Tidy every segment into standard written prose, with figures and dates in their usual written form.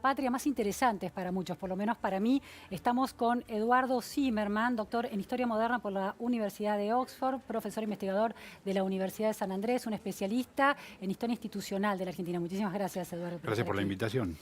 patria más interesantes para muchos, por lo menos para mí. Estamos con Eduardo Zimmerman, doctor en Historia Moderna por la Universidad de Oxford, profesor investigador de la Universidad de San Andrés, un especialista en Historia Institucional de la Argentina. Muchísimas gracias, Eduardo. Gracias por la invitación.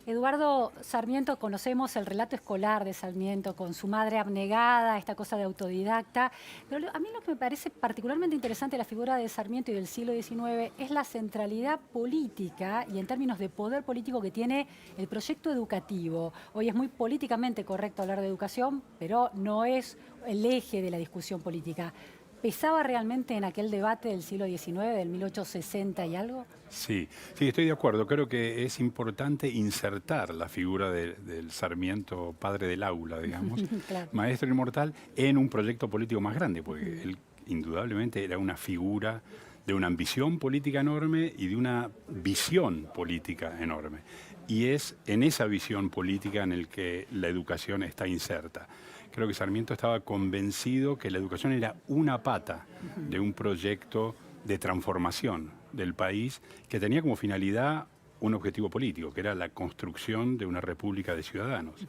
Eduardo Sarmiento, conocemos el relato escolar de Sarmiento con su madre abnegada, esta cosa de autodidacta, pero a mí lo que me parece particularmente interesante de la figura de Sarmiento y del siglo XIX es la centralidad política y en términos de poder político que tiene el proyecto educativo. Hoy es muy políticamente correcto hablar de educación, pero no es el eje de la discusión política. ¿Pesaba realmente en aquel debate del siglo XIX, del 1860 y algo? Sí, estoy de acuerdo. Creo que es importante insertar la figura del Sarmiento, padre del aula, digamos, Claro. maestro inmortal, en un proyecto político más grande, porque él indudablemente era una figura de una ambición política enorme y de una visión política enorme. Y es en esa visión política en el que la educación está inserta. Creo que Sarmiento estaba convencido que la educación era una pata de un proyecto de transformación del país que tenía como finalidad un objetivo político, que era la construcción de una república de ciudadanos,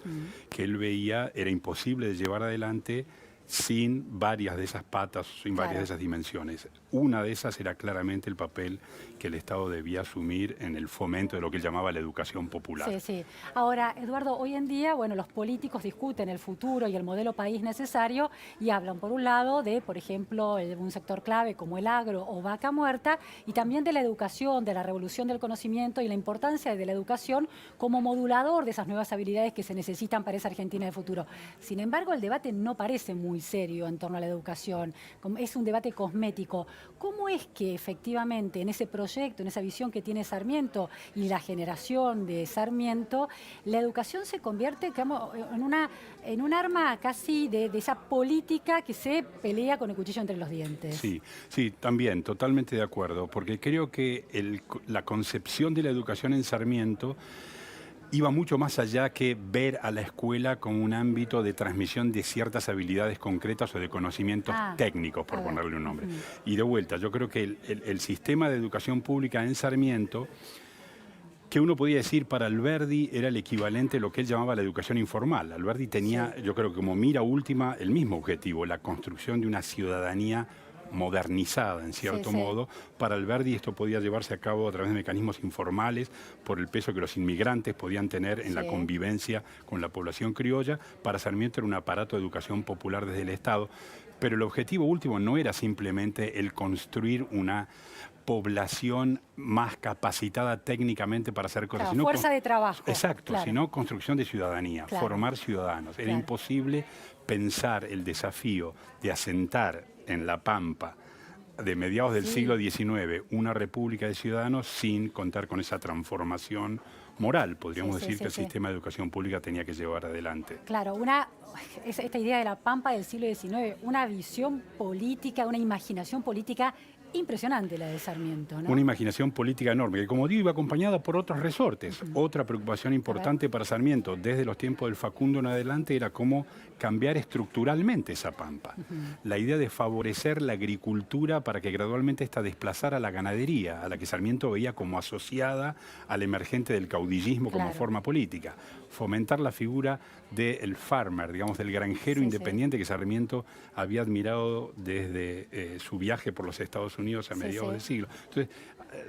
que él veía era imposible de llevar adelante sin varias de esas patas, sin varias de esas dimensiones. Una de esas era claramente el papel que el Estado debía asumir en el fomento de lo que él llamaba la educación popular. Sí, sí. Ahora, Eduardo, hoy en día, bueno, los políticos discuten el futuro y el modelo país necesario y hablan, por un lado, de, por ejemplo, un sector clave como el agro o vaca muerta, y también de la educación, de la revolución del conocimiento y la importancia de la educación como modulador de esas nuevas habilidades que se necesitan para esa Argentina del futuro. Sin embargo, el debate no parece muy serio en torno a la educación, es un debate cosmético. ¿Cómo es que efectivamente en ese proyecto, en esa visión que tiene Sarmiento y la generación de Sarmiento, la educación se convierte en un arma casi de esa política que se pelea con el cuchillo entre los dientes? Sí, también, totalmente de acuerdo, porque creo que la concepción de la educación en Sarmiento iba mucho más allá que ver a la escuela como un ámbito de transmisión de ciertas habilidades concretas o de conocimientos técnicos, por ponerle un nombre. Y de vuelta, yo creo que el sistema de educación pública en Sarmiento, que uno podía decir para Alberdi era el equivalente a lo que él llamaba la educación informal. Alberdi tenía, yo creo que como mira última, el mismo objetivo, la construcción de una ciudadanía modernizada, en cierto modo. Para Alberdi esto podía llevarse a cabo a través de mecanismos informales, por el peso que los inmigrantes podían tener en la convivencia con la población criolla. Para Sarmiento era un aparato de educación popular desde el Estado. Pero el objetivo último no era simplemente el construir una población más capacitada técnicamente para hacer cosas. Claro, fuerza de trabajo. Exacto, sino construcción de ciudadanía, formar ciudadanos. Era imposible pensar el desafío de asentar en La Pampa de mediados del siglo XIX una república de ciudadanos sin contar con esa transformación moral. Podríamos decir que el sistema de educación pública tenía que llevar adelante. Claro, esta idea de La Pampa del siglo XIX, una visión política, una imaginación política impresionante la de Sarmiento, ¿no? Una imaginación política enorme, que como digo iba acompañada por otros resortes. Otra preocupación importante para Sarmiento desde los tiempos del Facundo en adelante era cómo cambiar estructuralmente esa pampa. La idea de favorecer la agricultura para que gradualmente esta desplazara a la ganadería, a la que Sarmiento veía como asociada al emergente del caudillismo como forma política. Fomentar la figura del farmer, digamos, del granjero independiente que Sarmiento había admirado desde su viaje por los Estados Unidos a mediados del siglo. Entonces,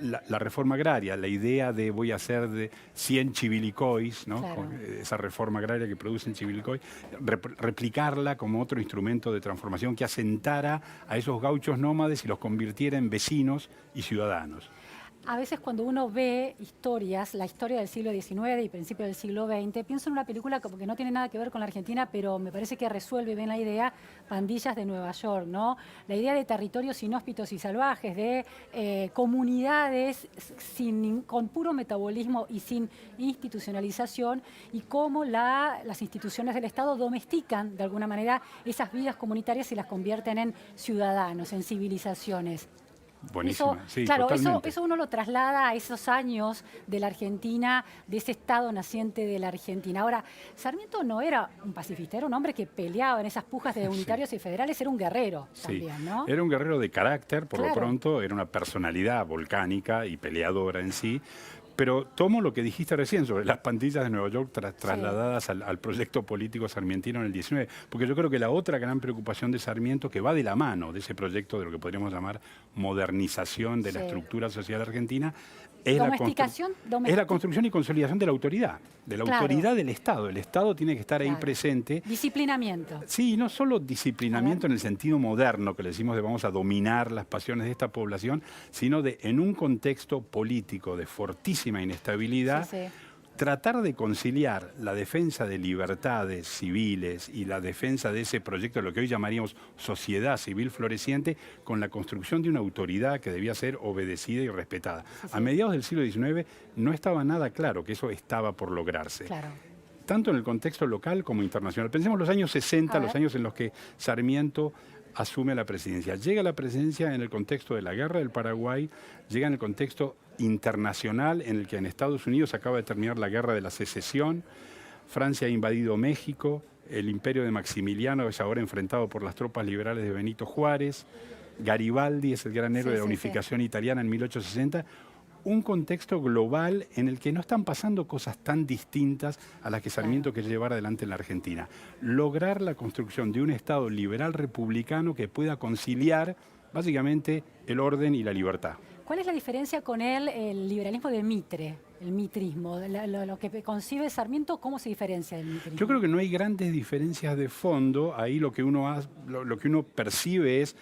la reforma agraria, la idea de voy a hacer de 100 chivilcoys, ¿no? Esa reforma agraria que producen chivilcoy, replicarla como otro instrumento de transformación que asentara a esos gauchos nómades y los convirtiera en vecinos y ciudadanos. A veces cuando uno ve historias, la historia del siglo XIX y principios del siglo XX, pienso en una película como que no tiene nada que ver con la Argentina, pero me parece que resuelve bien la idea, Pandillas de Nueva York, ¿no? La idea de territorios inhóspitos y salvajes, de comunidades con puro metabolismo y sin institucionalización, y cómo las instituciones del Estado domestican de alguna manera esas vidas comunitarias y las convierten en ciudadanos, en civilizaciones. Buenísima, Eso uno lo traslada a esos años de la Argentina, de ese Estado naciente de la Argentina. Ahora, Sarmiento no era un pacifista, era un hombre que peleaba en esas pujas de unitarios y federales, era un guerrero también, ¿no? Era un guerrero de carácter, por lo pronto, era una personalidad volcánica y peleadora en sí, Pero tomo lo que dijiste recién sobre las pandillas de Nueva York trasladadas al proyecto político sarmientino en el 19, porque yo creo que la otra gran preocupación de Sarmiento, que va de la mano de ese proyecto de lo que podríamos llamar modernización de la estructura social argentina, es la construcción y consolidación de la autoridad del Estado. El Estado tiene que estar ahí presente. Disciplinamiento. Sí, no solo disciplinamiento en el sentido moderno, que le decimos de vamos a dominar las pasiones de esta población, sino de, en un contexto político de fortísima inestabilidad, tratar de conciliar la defensa de libertades civiles y la defensa de ese proyecto, lo que hoy llamaríamos sociedad civil floreciente, con la construcción de una autoridad que debía ser obedecida y respetada. A mediados del siglo XIX no estaba nada claro que eso estaba por lograrse. Tanto en el contexto local como internacional. Pensemos los años 60, los años en los que Sarmiento asume la presidencia. Llega a la presidencia en el contexto de la Guerra del Paraguay, llega en el contexto internacional en el que en Estados Unidos acaba de terminar la Guerra de la Secesión, Francia ha invadido México, el imperio de Maximiliano es ahora enfrentado por las tropas liberales de Benito Juárez, Garibaldi es el gran héroe de la unificación italiana en 1860, un contexto global en el que no están pasando cosas tan distintas a las que Sarmiento quiere llevar adelante en la Argentina. Lograr la construcción de un Estado liberal republicano que pueda conciliar básicamente el orden y la libertad. ¿Cuál es la diferencia con el liberalismo de Mitre, el mitrismo? Lo que concibe Sarmiento, ¿cómo se diferencia del mitrismo? Yo creo que no hay grandes diferencias de fondo. Ahí lo que uno percibe es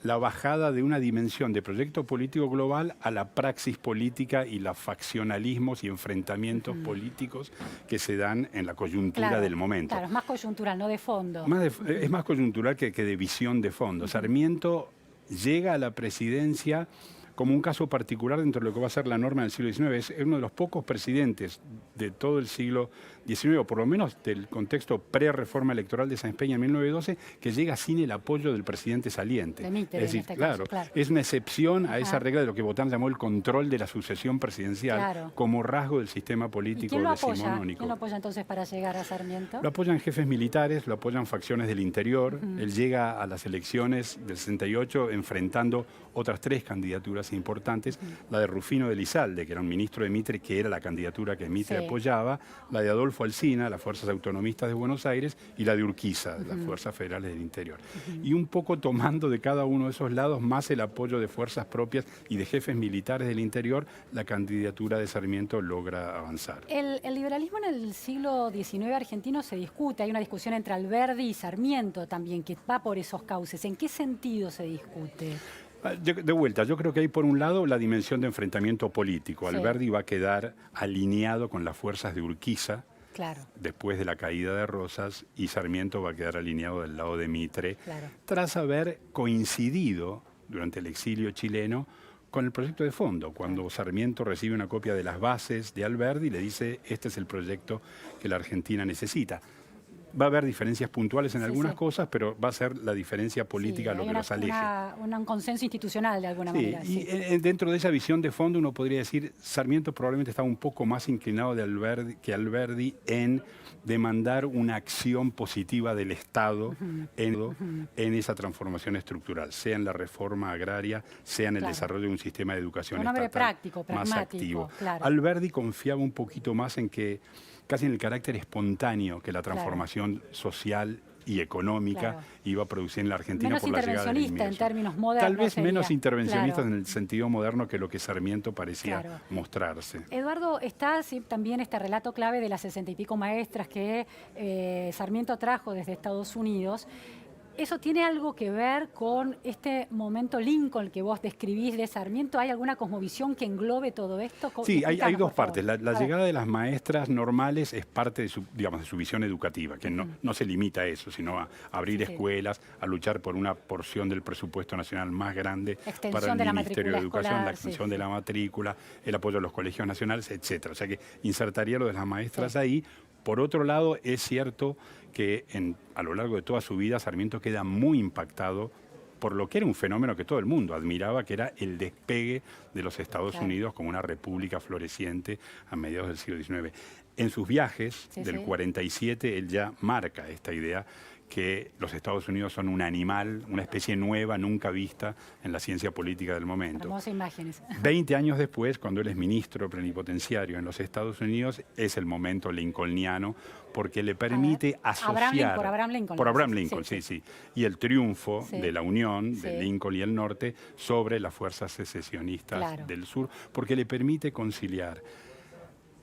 la bajada de una dimensión de proyecto político global a la praxis política y los faccionalismos y enfrentamientos políticos que se dan en la coyuntura del momento. Claro, es más coyuntural, no de fondo. Es más coyuntural que de visión de fondo. Sarmiento llega a la presidencia como un caso particular dentro de lo que va a ser la norma del siglo XIX. Es uno de los pocos presidentes de todo el siglo XIX, o por lo menos del contexto pre-reforma electoral de Sáenz Peña en 1912, que llega sin el apoyo del presidente saliente. De Mitre, es decir, en este caso, es una excepción a esa regla de lo que Botán llamó el control de la sucesión presidencial como rasgo del sistema político decimonónico. ¿Quién lo apoya entonces para llegar a Sarmiento? Lo apoyan jefes militares, lo apoyan facciones del interior. Él llega a las elecciones del 68 enfrentando otras 3 candidaturas importantes, la de Rufino de Lizalde, que era un ministro de Mitre, que era la candidatura que Mitre apoyaba, la de Adolfo Alsina, las Fuerzas Autonomistas de Buenos Aires, y la de Urquiza, las Fuerzas Federales del Interior. Y un poco tomando de cada uno de esos lados, más el apoyo de fuerzas propias y de jefes militares del interior, la candidatura de Sarmiento logra avanzar. El liberalismo en el siglo XIX argentino se discute, hay una discusión entre Alberdi y Sarmiento también, que va por esos cauces. ¿En qué sentido se discute? De vuelta, yo creo que hay por un lado la dimensión de enfrentamiento político. Alberdi va a quedar alineado con las fuerzas de Urquiza después de la caída de Rosas, y Sarmiento va a quedar alineado del lado de Mitre, tras haber coincidido durante el exilio chileno con el proyecto de fondo. Cuando Sarmiento recibe una copia de las bases de Alberdi, le dice: este es el proyecto que la Argentina necesita. Va a haber diferencias puntuales en algunas cosas, pero va a ser la diferencia política lo que los aleje. Un consenso institucional de alguna manera. Y dentro de esa visión de fondo uno podría decir, Sarmiento probablemente estaba un poco más inclinado que Alberdi en demandar una acción positiva del Estado en esa transformación estructural, sea en la reforma agraria, sea en el desarrollo de un sistema de educación estatal práctico, más activo. Alberdi confiaba un poquito más en que, casi en el carácter espontáneo que la transformación social y económica iba a producir en la Argentina por la llegada del inmigración. En términos modernos. Tal vez menos intervencionista en el sentido moderno que lo que Sarmiento parecía mostrarse. Eduardo, está también este relato clave de las 60 y pico maestras que Sarmiento trajo desde Estados Unidos. ¿Eso tiene algo que ver con este momento Lincoln que vos describís de Sarmiento? ¿Hay alguna cosmovisión que englobe todo esto? Sí, hay dos partes. La llegada de las maestras normales es parte de su visión educativa, que no se limita a eso, sino a abrir escuelas, a luchar por una porción del presupuesto nacional más grande para el Ministerio de Educación, la extensión de la matrícula, el apoyo a los colegios nacionales, etc. O sea que insertaría lo de las maestras ahí. Por otro lado, es cierto que a lo largo de toda su vida Sarmiento queda muy impactado por lo que era un fenómeno que todo el mundo admiraba, que era el despegue de los Estados Unidos como una república floreciente a mediados del siglo XIX. En sus viajes Sí, del sí. 47, él ya marca esta idea que los Estados Unidos son un animal, una especie nueva, nunca vista en la ciencia política del momento. Hermosas imágenes. 20 años después, cuando él es ministro plenipotenciario en los Estados Unidos, es el momento lincolniano porque le permite asociar... Por Abraham Lincoln. Por Abraham Sí, Lincoln, sí. sí. Y el triunfo Sí. de la unión Sí. de Lincoln y el norte sobre las fuerzas secesionistas Claro. del sur, porque le permite conciliar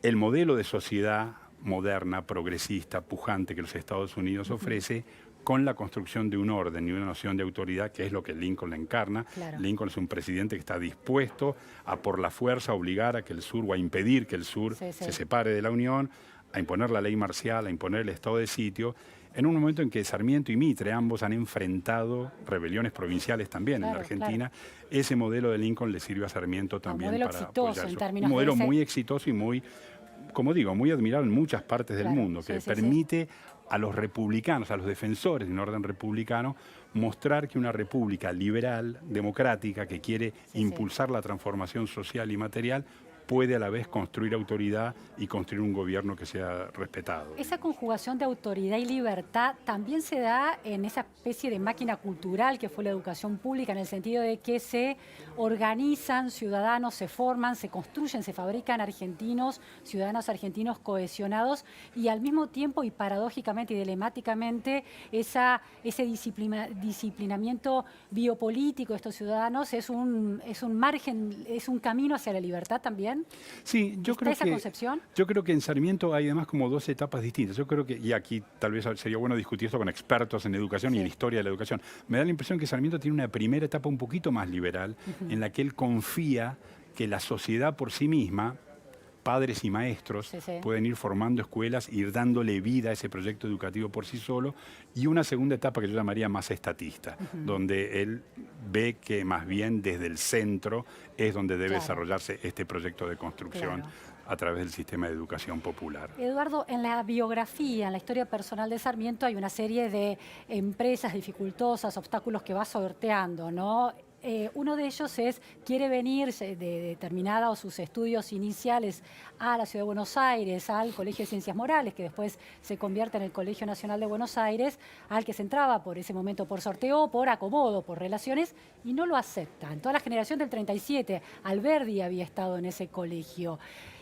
el modelo de sociedad moderna, progresista, pujante que los Estados Unidos ofrece con la construcción de un orden y una noción de autoridad que es lo que Lincoln le encarna. Claro. Lincoln es un presidente que está dispuesto a por la fuerza obligar a que el sur o a impedir que el sur Sí, sí. se separe de la Unión, a imponer la ley marcial, a imponer el estado de sitio, en un momento en que Sarmiento y Mitre ambos han enfrentado rebeliones provinciales también en la Claro, Argentina. Ese modelo de Lincoln le sirvió a Sarmiento también modelo para exitoso apoyar en eso. términos Un modelo de ese- muy exitoso y muy, como digo, muy admirado en muchas partes del Claro, mundo, sí, que sí, sí. permite a los republicanos, a los defensores de un orden republicano, mostrar que una república liberal, democrática, que quiere Sí, impulsar la transformación social y material, puede a la vez construir autoridad y construir un gobierno que sea respetado. Esa conjugación de autoridad y libertad también se da en esa especie de máquina cultural que fue la educación pública, en el sentido de que se organizan ciudadanos, se forman, se construyen, se fabrican argentinos, ciudadanos argentinos cohesionados, y al mismo tiempo y paradójicamente y dilemáticamente ese disciplinamiento biopolítico de estos ciudadanos es un margen, es un camino hacia la libertad también. Sí, yo ¿Está creo esa que concepción? yo creo que en Sarmiento hay además como dos etapas distintas. Yo creo que, y aquí tal vez sería bueno discutir esto con expertos en educación y Sí. en historia de la educación. Me da la impresión que Sarmiento tiene una primera etapa un poquito más liberal, en la que él confía que la sociedad por sí misma, padres y maestros, Sí, sí. pueden ir formando escuelas, ir dándole vida a ese proyecto educativo por sí solo, y una segunda etapa que yo llamaría más estatista, donde él ve que más bien desde el centro es donde debe Claro. desarrollarse este proyecto de construcción Claro. a través del sistema de educación popular. Eduardo, en la biografía, en la historia personal de Sarmiento, hay una serie de empresas dificultosas, obstáculos que va sorteando, ¿no? Uno de ellos es, quiere venir de terminados sus estudios iniciales a la Ciudad de Buenos Aires, al Colegio de Ciencias Morales, que después se convierte en el Colegio Nacional de Buenos Aires, al que se entraba por ese momento por sorteo, por acomodo, por relaciones, y no lo aceptan. Toda la generación del 37, Alberdi había estado en ese colegio,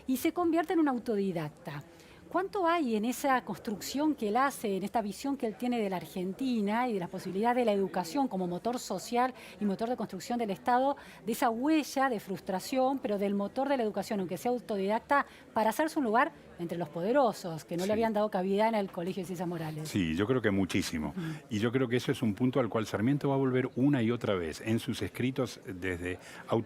y se convierte en un autodidacta. ¿Cuánto hay en esa construcción que él hace, en esta visión que él tiene de la Argentina y de la posibilidad de la educación como motor social y motor de construcción del Estado, de esa huella de frustración, pero del motor de la educación, aunque sea autodidacta, para hacerse un lugar entre los poderosos, que no le Sí. habían dado cabida en el Colegio de Ciencias Morales? Sí, yo creo que muchísimo. Y yo creo que eso es un punto al cual Sarmiento va a volver una y otra vez en sus escritos, desde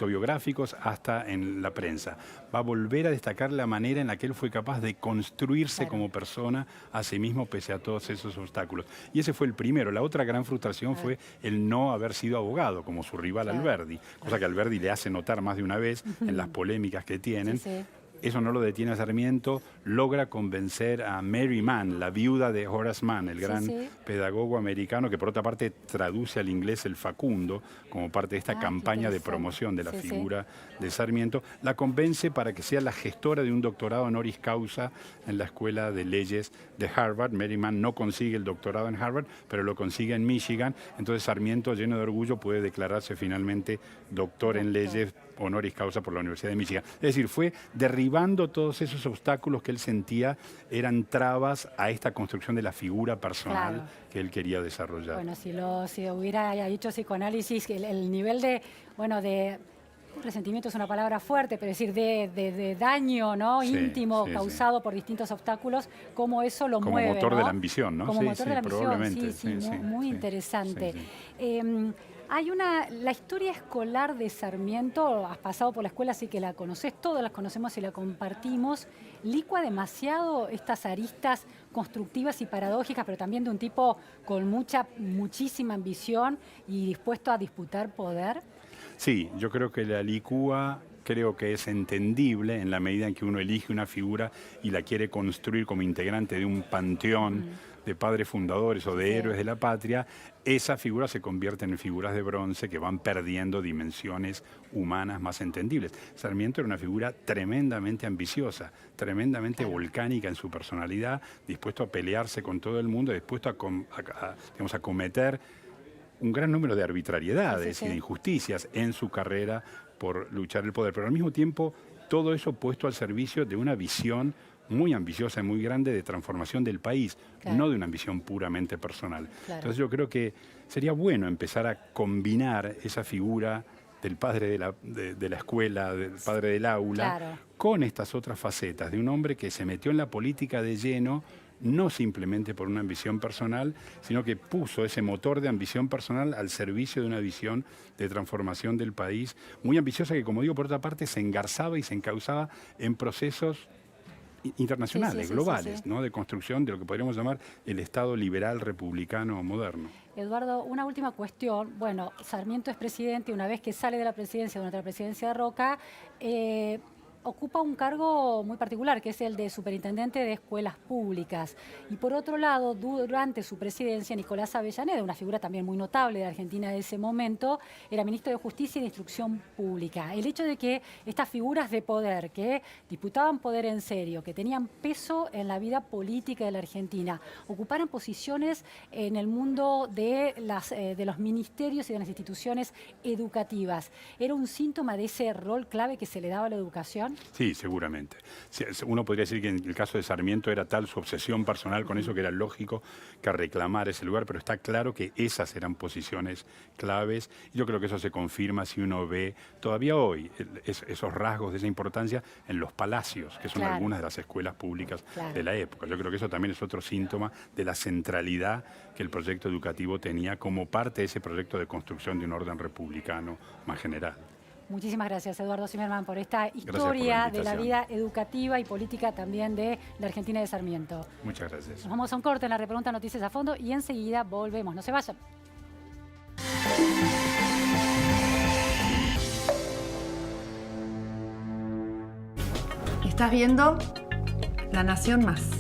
autobiográficos hasta en la prensa. Va a volver a destacar la manera en la que él fue capaz de construirse Claro. como persona a sí mismo pese a todos esos obstáculos. Y ese fue el primero. La otra gran frustración fue el no haber sido abogado, como su rival Claro. Alberdi, cosa que Alberdi le hace notar más de una vez en las polémicas que tienen. Sí, sí. Eso no lo detiene a Sarmiento, logra convencer a Mary Mann, la viuda de Horace Mann, el Sí, gran sí. pedagogo americano que por otra parte traduce al inglés el Facundo como parte de esta Ah, qué campaña de interesante. promoción de la Sí, sí. figura de Sarmiento. La convence para que sea la gestora de un doctorado honoris causa en la Escuela de Leyes de Harvard. Mary Mann no consigue el doctorado en Harvard, pero lo consigue en Michigan. Entonces Sarmiento, lleno de orgullo, puede declararse finalmente doctor en leyes honoris causa por la Universidad de Michigan. Es decir, fue derribando todos esos obstáculos que él sentía eran trabas a esta construcción de la figura personal Claro. que él quería desarrollar. Bueno, si hubiera hecho psicoanálisis, el nivel de resentimiento es una palabra fuerte, pero es decir, de daño, ¿no? Sí, íntimo, sí, causado por distintos obstáculos, cómo eso lo Como mueve, motor ¿no? de la ambición, ¿no? Como Sí, motor sí, de la ambición, probablemente. sí, Sí, sí, muy sí, interesante. sí, sí. La historia escolar de Sarmiento, has pasado por la escuela, así que la conoces, todas las conocemos y la compartimos. ¿Licua demasiado estas aristas constructivas y paradójicas, pero también de un tipo con muchísima ambición y dispuesto a disputar poder? Sí, yo creo que la licúa creo que es entendible en la medida en que uno elige una figura y la quiere construir como integrante de un panteón de padres fundadores o de Sí. héroes de la patria, esas figuras se convierten en figuras de bronce que van perdiendo dimensiones humanas más entendibles. Sarmiento era una figura tremendamente ambiciosa, tremendamente volcánica en su personalidad, dispuesto a pelearse con todo el mundo, dispuesto digamos, a cometer un gran número de arbitrariedades y de injusticias en su carrera por luchar el poder, pero al mismo tiempo todo eso puesto al servicio de una visión muy ambiciosa y muy grande de transformación del país, no de una ambición puramente personal. Entonces yo creo que sería bueno empezar a combinar esa figura del padre de la escuela, del padre del aula, con estas otras facetas de un hombre que se metió en la política de lleno, no simplemente por una ambición personal, sino que puso ese motor de ambición personal al servicio de una visión de transformación del país, muy ambiciosa que, como digo, por otra parte, se engarzaba y se encauzaba en procesos internacionales, globales, ¿no? De construcción de lo que podríamos llamar el Estado liberal republicano moderno. Eduardo, una última cuestión. Bueno, Sarmiento es presidente, una vez que sale de la presidencia durante la presidencia de Roca, ocupa un cargo muy particular, que es el de superintendente de escuelas públicas. Y por otro lado, durante su presidencia, Nicolás Avellaneda, una figura también muy notable de Argentina de ese momento, era ministro de Justicia y de Instrucción Pública. El hecho de que estas figuras de poder, que disputaban poder en serio, que tenían peso en la vida política de la Argentina, ocuparan posiciones en el mundo de los ministerios y de las instituciones educativas, ¿era un síntoma de ese rol clave que se le daba a la educación? Sí, seguramente. Uno podría decir que en el caso de Sarmiento era tal su obsesión personal con eso que era lógico que reclamar ese lugar, pero está claro que esas eran posiciones claves. Yo creo que eso se confirma si uno ve todavía hoy esos rasgos de esa importancia en los palacios, que son algunas de las escuelas públicas de la época. Yo creo que eso también es otro síntoma de la centralidad que el proyecto educativo tenía como parte de ese proyecto de construcción de un orden republicano más general. Muchísimas gracias, Eduardo Zimmerman, por esta historia de la vida educativa y política también de la Argentina de Sarmiento. Muchas gracias. Nos vamos a un corte en la Repregunta Noticias a Fondo y enseguida volvemos. No se vayan. Estás viendo La Nación Más.